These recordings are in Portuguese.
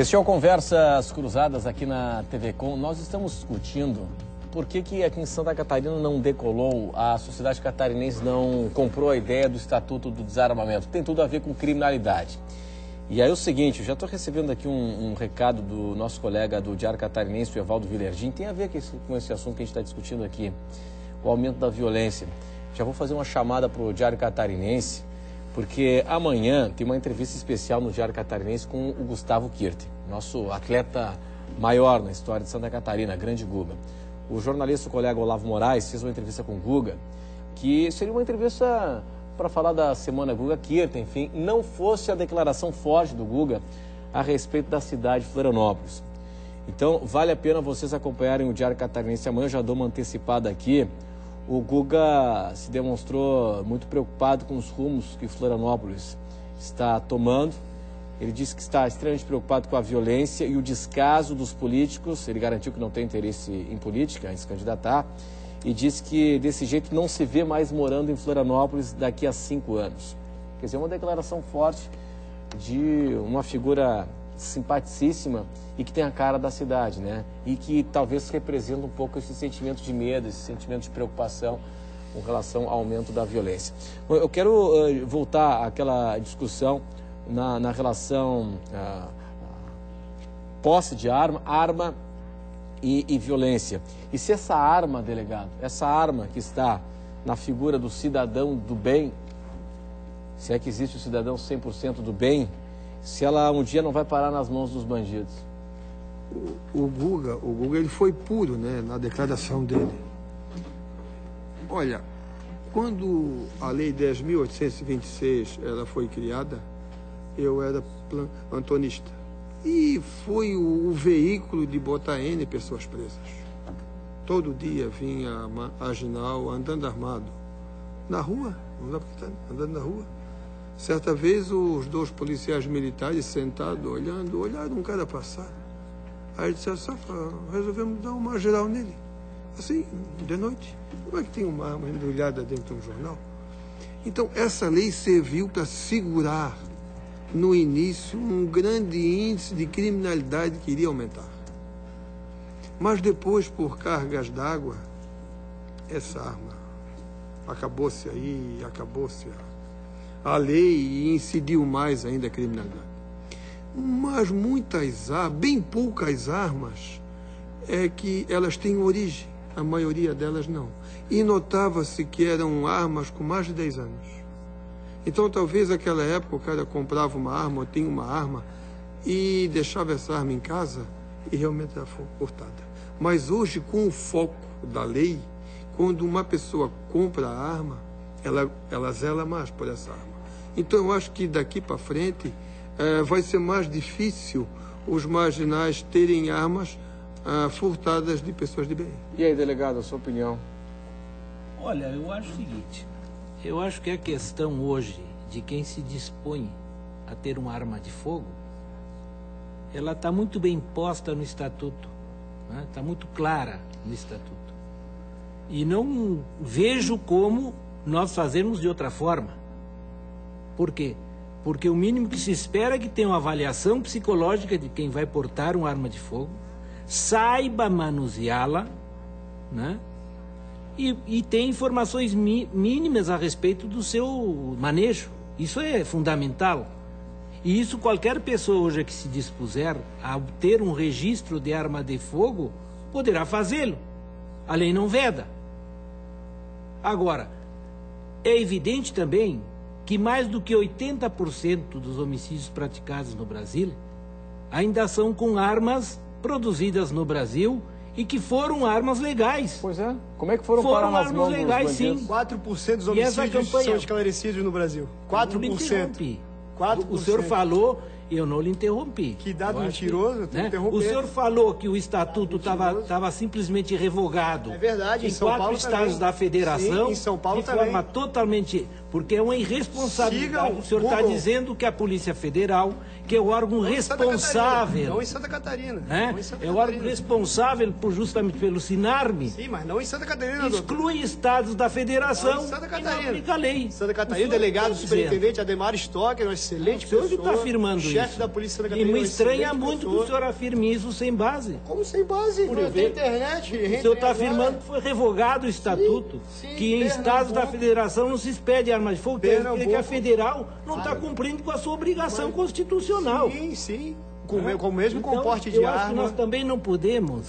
Este é o Conversas Cruzadas aqui na TV Com. Nós estamos discutindo por que aqui em Santa Catarina não decolou, a sociedade catarinense não comprou a ideia do Estatuto do Desarmamento. Tem tudo a ver com criminalidade. E aí é o seguinte, eu já estou recebendo aqui um recado do nosso colega do Diário Catarinense, o Evaldo Vilerdim, tem a ver com esse assunto que a gente está discutindo aqui, o aumento da violência. Já vou fazer uma chamada para o Diário Catarinense, porque amanhã tem uma entrevista especial no Diário Catarinense com o Gustavo Kirten, nosso atleta maior na história de Santa Catarina, grande Guga. O jornalista, o colega Olavo Moraes, fez uma entrevista com o Guga, que seria uma entrevista para falar da semana Guga Kirten, enfim, não fosse a declaração forte do Guga a respeito da cidade de Florianópolis. Então, vale a pena vocês acompanharem o Diário Catarinense amanhã, eu já dou uma antecipada aqui. O Guga se demonstrou muito preocupado com os rumos que Florianópolis está tomando. Ele disse que está extremamente preocupado com a violência e o descaso dos políticos. Ele garantiu que não tem interesse em política, em se candidatar. E disse que desse jeito não se vê mais morando em Florianópolis daqui a 5 anos. Quer dizer, uma declaração forte de uma figura simpaticíssima e que tem a cara da cidade, né? E que talvez representa um pouco esse sentimento de medo, esse sentimento de preocupação com relação ao aumento da violência. Eu quero voltar àquela discussão na relação posse de arma e violência. E se essa arma, delegado, essa arma que está na figura do cidadão do bem, se é que existe o cidadão 100% do bem, se ela um dia não vai parar nas mãos dos bandidos? O Guga ele foi puro, né, na declaração dele. Olha, quando a Lei 10.826 ela foi criada, eu era antonista. E foi o veículo de botar N pessoas presas. Todo dia vinha marginal andando armado. Na rua, andando na rua. Certa vez, os 2 policiais militares sentados, olharam um cara passar. Aí disseram, resolvemos dar uma geral nele. Assim, de noite. Como é que tem uma arma embrulhada dentro de um jornal? Então, essa lei serviu para segurar, no início, um grande índice de criminalidade que iria aumentar. Mas depois, por cargas d'água, essa arma acabou-se a lei e incidiu mais ainda a criminalidade. Mas bem poucas armas é que elas têm origem, a maioria delas não. E notava-se que eram armas com mais de 10 anos. Então talvez naquela época o cara comprava uma arma ou tinha uma arma e deixava essa arma em casa e realmente ela foi cortada. Mas hoje, com o foco da lei, quando uma pessoa compra a arma, ela zela mais por essa arma. Então eu acho que daqui para frente vai ser mais difícil os marginais terem armas furtadas de pessoas de bem. E aí, delegado, a sua opinião? Olha, eu acho o seguinte, eu acho que a questão hoje de quem se dispõe a ter uma arma de fogo, ela está muito bem posta no Estatuto, né? Está muito clara no Estatuto. E não vejo como nós fazermos de outra forma. Por quê? Porque o mínimo que se espera é que tenha uma avaliação psicológica de quem vai portar uma arma de fogo, saiba manuseá-la, né? E tem informações mínimas a respeito do seu manejo. Isso é fundamental. E isso qualquer pessoa hoje que se dispuser a ter um registro de arma de fogo poderá fazê-lo. A lei não veda. Agora, é evidente também que mais do que 80% dos homicídios praticados no Brasil ainda são com armas produzidas no Brasil e que foram armas legais. Pois é. Como é que foram parar nas mãos dos bandidos? Sim. 4% dos homicídios são esclarecidos no Brasil. 4%. 4%. O senhor falou, eu não lhe interrompi. Que dado mentiroso, né? O senhor falou que o estatuto estava simplesmente revogado. É verdade, em São 4 Paulo estados também. da federação, Sim, em São Paulo de também. forma totalmente Porque é uma irresponsabilidade. O senhor está dizendo que a Polícia Federal, que é o órgão responsável... Não em Santa Catarina. É o órgão responsável justamente pelo SINARME. Sim, mas não em Santa Catarina, exclui estados da federação Santa e Catarina. não aplica a lei. Santa Catarina, delegado superintendente Ademar Stocker, um excelente pessoa. O senhor está afirmando isso. Chefe da Polícia Santa Catarina. E me estranha muito que o senhor afirme isso sem base. Como sem base? Não tem internet. O senhor está afirmando que foi revogado o estatuto, que em estados da federação não se expede arma de fogo, quer dizer que a federal não está cumprindo com a sua obrigação constitucional. Sim. Com o mesmo comporte de arma. Eu acho que nós também não podemos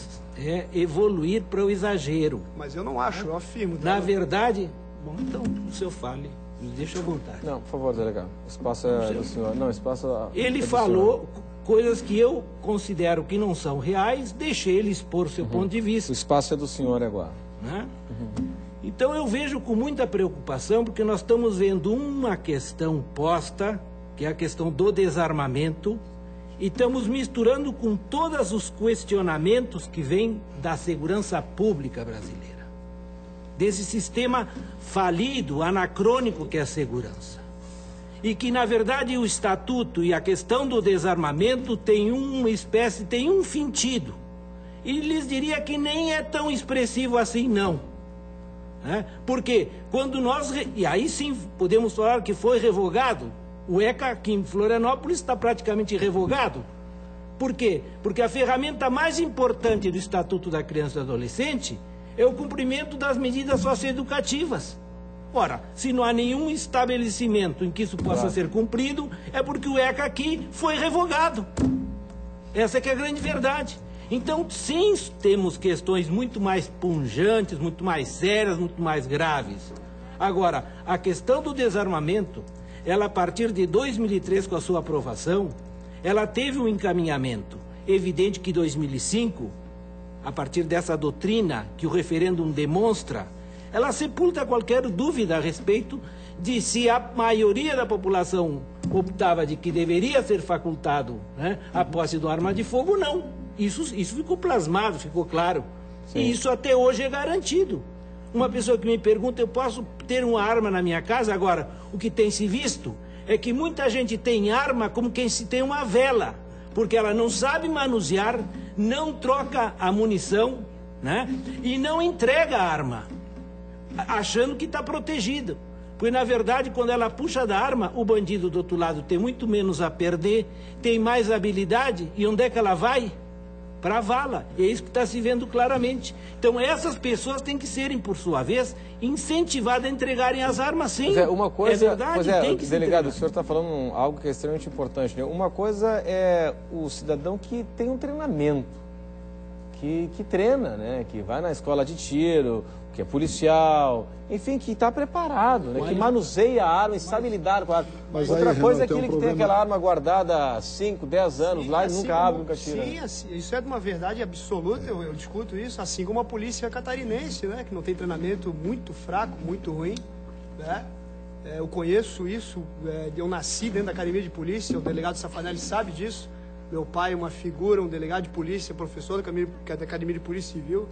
evoluir para o exagero. Mas eu não acho, eu afirmo. Na verdade... Bom, então, o senhor fale. Me deixa à vontade. Não, por favor, delegado. O espaço é do senhor. Não, o espaço Ele falou coisas que eu considero que não são reais, deixei ele expor seu ponto de vista. O espaço é do senhor agora. Né? Então eu vejo com muita preocupação, porque nós estamos vendo uma questão posta, que é a questão do desarmamento, e estamos misturando com todos os questionamentos que vêm da segurança pública brasileira, desse sistema falido, anacrônico que é a segurança. E que, na verdade, o Estatuto e a questão do desarmamento tem um sentido. E lhes diria que nem é tão expressivo assim, não. Porque quando nós... E aí sim podemos falar que foi revogado. O ECA aqui em Florianópolis está praticamente revogado. Por quê? Porque a ferramenta mais importante do Estatuto da Criança e do Adolescente é o cumprimento das medidas socioeducativas. Ora, se não há nenhum estabelecimento em que isso possa ser cumprido, é porque o ECA aqui foi revogado. Essa é que é a grande verdade. Então, sim, temos questões muito mais punjantes, muito mais sérias, muito mais graves. Agora, a questão do desarmamento, ela, a partir de 2003, com a sua aprovação, ela teve um encaminhamento. Evidente que 2005, a partir dessa doutrina que o referêndum demonstra, ela sepulta qualquer dúvida a respeito de se a maioria da população optava de que deveria ser facultado a posse de uma arma de fogo ou não. Isso ficou plasmado, ficou claro. Sim. E isso até hoje é garantido. Uma pessoa que me pergunta, eu posso ter uma arma na minha casa? Agora, o que tem se visto é que muita gente tem arma como quem se tem uma vela, porque ela não sabe manusear, não troca a munição, e não entrega a arma, achando que está protegido. Porque, na verdade, quando ela puxa da arma, o bandido do outro lado tem muito menos a perder, tem mais habilidade, e onde é que ela vai? Para a vala. E é isso que está se vendo claramente. Então, essas pessoas têm que serem, por sua vez, incentivadas a entregarem as armas, sim. Uma coisa, é verdade, tem que delegado, o senhor está falando algo que é extremamente importante. Né? Uma coisa é o cidadão que tem um treinamento, que treina, né? Que vai na escola de tiro, que é policial, enfim, que está preparado, né? Que manuseia a arma e sabe lidar com a arma. Outra coisa é aquele que tem aquela arma guardada há 5, 10 anos lá e nunca abre, nunca tira. Sim, isso é de uma verdade absoluta, eu discuto isso, assim como a polícia catarinense, né? Que não tem treinamento, muito fraco, muito ruim, né? Eu conheço isso, eu nasci dentro da academia de polícia, o delegado Safanelli sabe disso. Meu pai é uma figura, um delegado de polícia, professor da academia de polícia civil.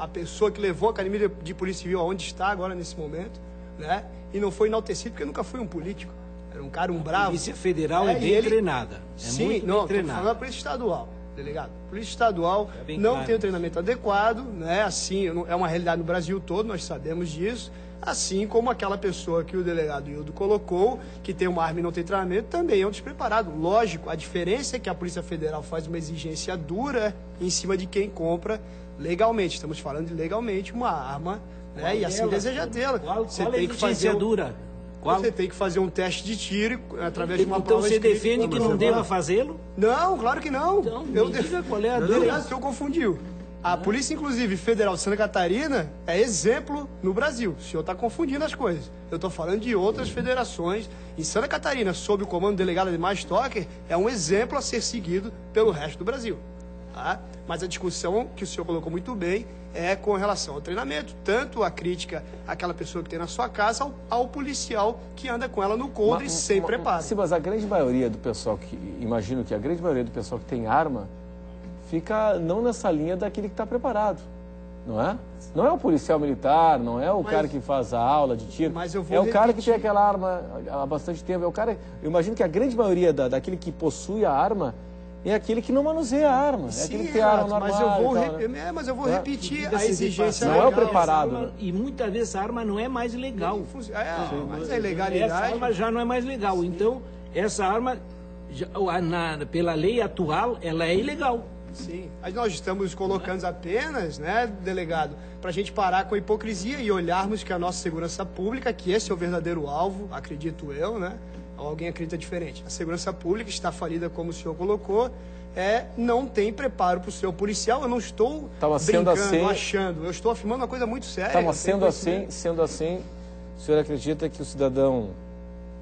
A pessoa que levou a academia de polícia civil aonde está agora nesse momento, né? E não foi enaltecido porque nunca foi um político. Era um cara, um bravo. A Polícia Federal é bem treinada. Sim, muito não, bem treinada. Estou falando da Polícia Estadual, delegado. A Polícia Estadual não tem o treinamento adequado, né? Assim, é uma realidade no Brasil todo, nós sabemos disso. Assim como aquela pessoa que o delegado Hildo colocou, que tem uma arma e não tem treinamento, também é um despreparado. Lógico, a diferença é que a Polícia Federal faz uma exigência dura em cima de quem compra legalmente. Estamos falando de legalmente uma arma, né? E assim deseja tê-la. Você tem que fazer dura. Você tem que fazer um teste de tiro através de uma prova escrita. Então você defende que não deva fazê-lo? Não, claro que não. Então, qual é a dúvida? Delegado, o senhor confundiu. A Polícia, inclusive, Federal de Santa Catarina é exemplo no Brasil. O senhor está confundindo as coisas. Eu estou falando de outras federações. Em Santa Catarina, sob o comando do delegado Ademar Stocker, é um exemplo a ser seguido pelo resto do Brasil. Tá? Mas a discussão que o senhor colocou muito bem é com relação ao treinamento, tanto a crítica àquela pessoa que tem na sua casa, ao policial que anda com ela no coldre sem preparo. Sim, mas a grande maioria do pessoal, imagino que a grande maioria do pessoal que tem arma, fica não nessa linha daquele que está preparado. não é? Não é o policial militar, não é o cara que faz a aula de tiro. Mas eu vou é o cara que repetir. tem aquela arma há bastante tempo. É o cara, eu imagino que a grande maioria daquele que possui a arma é aquele que não manuseia a arma. É aquele que tem a arma no mas armário eu vou, e tal, né? mas eu vou repetir a exigência Não é o legal. preparado. E muitas vezes essa arma não é mais legal. Mas a ilegalidade... Essa arma já não é mais legal. Então, essa arma, pela lei atual, ela é ilegal. Sim, mas nós estamos colocando apenas, né, delegado, para a gente parar com a hipocrisia e olharmos que a nossa segurança pública, que esse é o verdadeiro alvo, acredito eu, né? Ou alguém acredita diferente. A segurança pública está falida, como o senhor colocou, não tem preparo para o seu policial. Eu não estou brincando, achando, eu estou afirmando uma coisa muito séria. Mas sendo assim, o senhor acredita que o cidadão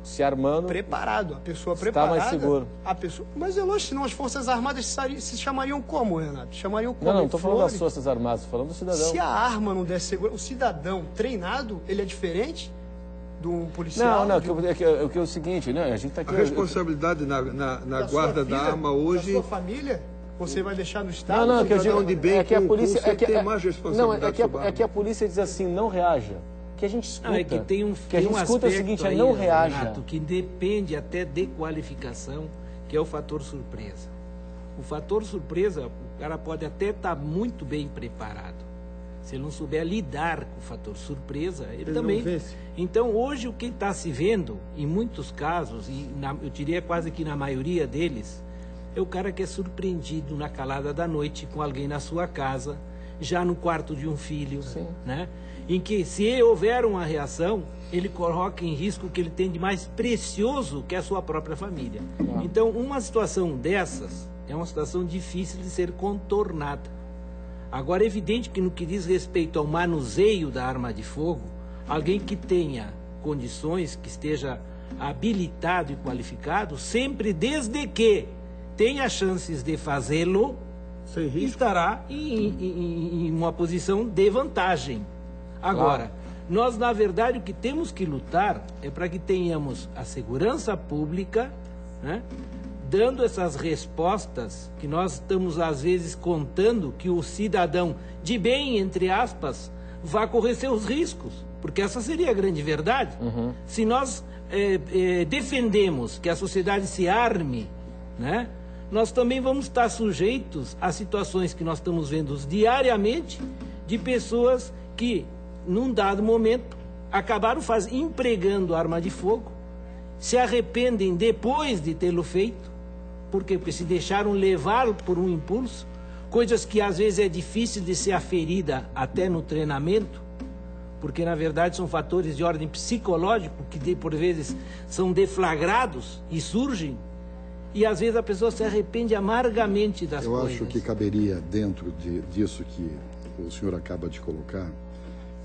se armando... Preparado, a pessoa está preparada... mais seguro. Mas é lógico, senão as Forças Armadas se chamariam como, Renato? Chamariam como? Não estou falando das Forças Armadas, estou falando do cidadão. Se a arma não der segurança, o cidadão treinado, ele é diferente de um policial? Não, é o seguinte, né? A gente tá aqui... A responsabilidade na guarda da arma hoje... Da sua família? Você vai deixar no Estado? Não, que eu digo de bem, é que a polícia tem mais responsabilidade. É que a polícia diz assim, não reaja. Que a gente escuta. Não, é que tem um, que a gente escuta é o seguinte, é não reaja. Renato, que depende até de qualificação, que é o fator surpresa. O fator surpresa, o cara pode até estar muito bem preparado. Se ele não souber lidar com o fator surpresa, ele também... não vence. Então, hoje, o que está se vendo, em muitos casos, eu diria quase que na maioria deles, é o cara que é surpreendido na calada da noite com alguém na sua casa, já no quarto de um filho, né? Em que, se houver uma reação, ele coloca em risco o que ele tem de mais precioso, que é a sua própria família. Então, uma situação dessas é uma situação difícil de ser contornada. Agora, é evidente que no que diz respeito ao manuseio da arma de fogo, alguém que tenha condições, que esteja habilitado e qualificado, sempre desde que tenha chances de fazê-lo, estará em uma posição de vantagem. Agora, nós, na verdade, o que temos que lutar é para que tenhamos a segurança pública, né, dando essas respostas que nós estamos, às vezes, contando que o cidadão de bem, entre aspas, vai correr seus riscos, porque essa seria a grande verdade. Se nós defendemos que a sociedade se arme, né, nós também vamos estar sujeitos a situações que nós estamos vendo diariamente de pessoas que, num dado momento, acabaram empregando arma de fogo, se arrependem depois de tê-lo feito. Por quê? Porque se deixaram levar por um impulso, coisas que às vezes é difícil de ser aferida até no treinamento, porque na verdade são fatores de ordem psicológico que por vezes são deflagrados e surgem, e às vezes a pessoa se arrepende amargamente das coisas. Eu acho que caberia dentro disso que o senhor acaba de colocar,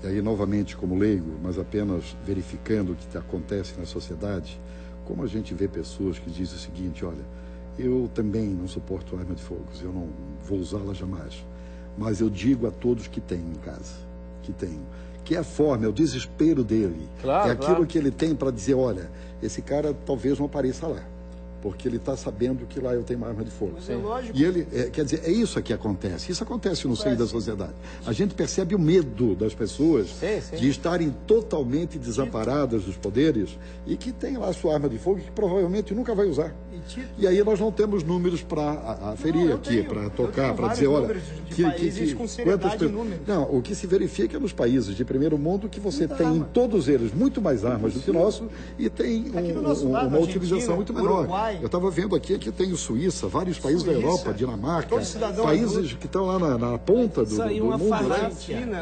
e aí novamente como leigo, mas apenas verificando o que acontece na sociedade, como a gente vê pessoas que dizem o seguinte: olha, eu também não suporto arma de fogo, eu não vou usá-la jamais, mas eu digo a todos que têm em casa, que é a forma, é o desespero dele, é aquilo que ele tem para dizer: olha, esse cara talvez não apareça lá, porque ele está sabendo que lá eu tenho uma arma de fogo. Mas é lógico. E ele, quer dizer, é isso que acontece. Isso acontece no seio da sociedade. A gente percebe o medo das pessoas de estarem totalmente desamparadas dos poderes e que tem lá a sua arma de fogo que provavelmente nunca vai usar. E aí nós não temos números para aferir aqui, para tocar, para dizer, olha, quantas pessoas... Não, o que se verifica nos países de primeiro mundo que você tem em todos eles muito mais armas do que o nosso e tem uma utilização muito menor. Eu estava vendo aqui que tem o Suíça, vários países da Europa, Dinamarca, países que estão lá na ponta do mundo.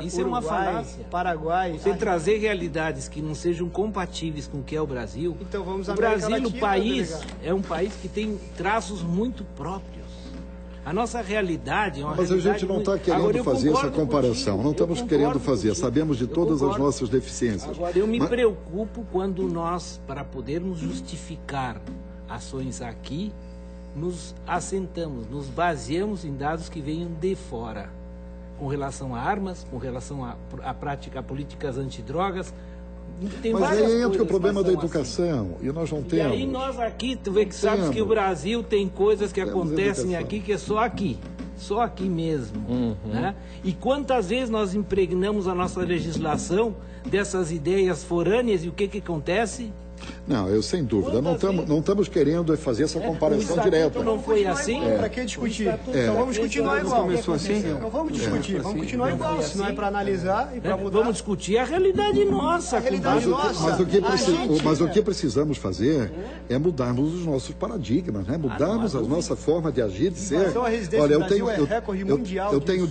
Isso é uma falácia. Paraguai. Você trazer realidades que não sejam compatíveis com o que é o Brasil. Então vamos o Brasil, o país, é um país que tem traços muito próprios. A nossa realidade é uma realidade... Mas a gente não está querendo fazer essa comparação, não estamos querendo fazer, sabemos de todas as nossas deficiências. Agora, eu me preocupo quando nós, para podermos justificar ações aqui, nos assentamos, nos baseamos em dados que venham de fora, com relação a armas, com relação à prática, a políticas antidrogas. Mas aí entra o problema da educação, e nós não temos. E aí nós aqui, tu vê que sabes que o Brasil tem coisas que acontecem aqui que é só aqui. só aqui mesmo. Né? E quantas vezes nós impregnamos a nossa legislação dessas ideias forâneas e o que acontece? Não, eu sem dúvida. Não estamos querendo fazer essa comparação direta. Não foi assim? Para que discutir? Então vamos continuar igual. Começou assim? Então vamos discutir, vamos continuar igual. Se não é para analisar e para mudar. Vamos discutir a realidade nossa. Mas o que precisamos fazer é mudarmos os nossos paradigmas, né? Mudarmos a nossa forma de agir, de ser. Olha, eu tenho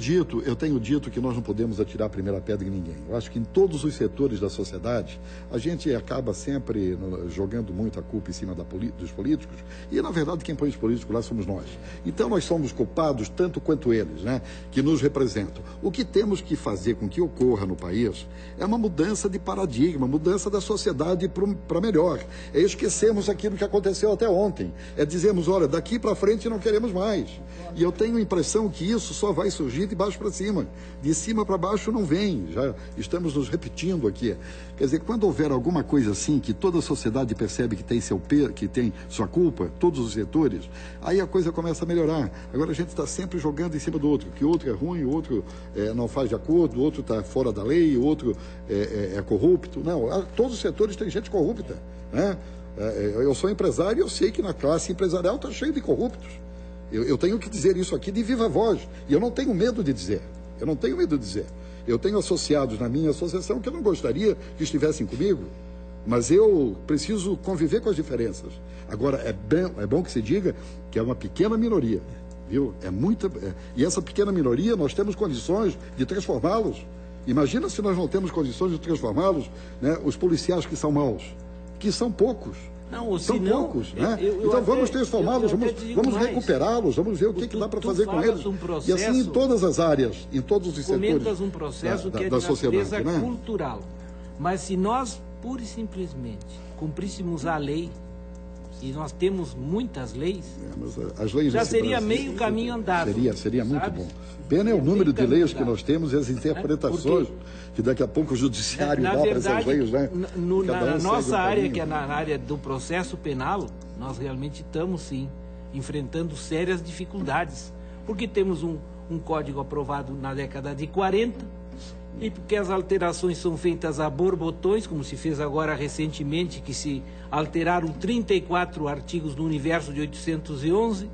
dito que nós não podemos atirar a primeira pedra em ninguém. Eu acho que em todos os setores da sociedade a gente acaba sempre jogando muito a culpa em cima dos políticos, e na verdade quem põe os políticos lá somos nós. Então nós somos culpados tanto quanto eles, né, que nos representam. O que temos que fazer com que ocorra no país é uma mudança de paradigma, mudança da sociedade para melhor. É esquecermos aquilo que aconteceu até ontem. É dizermos, olha, daqui para frente não queremos mais. E eu tenho a impressão que isso só vai surgir de baixo para cima. De cima para baixo não vem. Já estamos nos repetindo aqui. Quer dizer, quando houver alguma coisa assim, que toda a sociedade percebe que tem sua culpa, todos os setores, aí a coisa começa a melhorar. Agora a gente está sempre jogando em cima do outro, que o outro é ruim, o outro não faz de acordo, o outro está fora da lei, o outro é corrupto. Não, todos os setores têm gente corrupta, né? Eu sou empresário e eu sei que na classe empresarial está cheio de corruptos. Eu tenho que dizer isso aqui de viva voz, e eu não tenho medo de dizer. Eu tenho associados na minha associação que eu não gostaria que estivessem comigo, mas eu preciso conviver com as diferenças. Agora, é bom que se diga que é uma pequena minoria, viu? E essa pequena minoria nós temos condições de transformá-los. Imagina se nós não temos condições de transformá-los, né? Os policiais que são maus, que são poucos. São poucos, né? Então vamos transformá-los, vamos recuperá-los, vamos ver o que dá para fazer com eles. E assim em todas as áreas, em todos os setores. Comentas um processo que é de natureza cultural. Mas se nós, pura e simplesmente, cumpríssemos a lei, e nós temos muitas leis, mas as leis já seria meio caminho andado. Seria muito bom. Pena é o número de leis que nós temos e as interpretações que daqui a pouco o judiciário dá para essas leis, né? Na nossa área, que é na área do processo penal, nós realmente estamos, sim, enfrentando sérias dificuldades. Porque temos um código aprovado na década de 40, e porque as alterações são feitas a borbotões, como se fez agora recentemente, que se alteraram 34 artigos no universo de 811,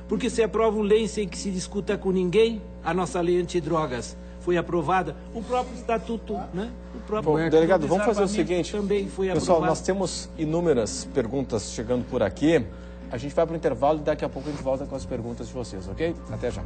porque se aprova lei sem que se discuta com ninguém. A nossa lei antidrogas foi aprovada, o próprio estatuto, né? Bom, delegado, vamos fazer o seguinte, também foi pessoal, aprovado. nós temos inúmeras perguntas chegando por aqui, a gente vai para o intervalo e daqui a pouco a gente volta com as perguntas de vocês, ok? Até já.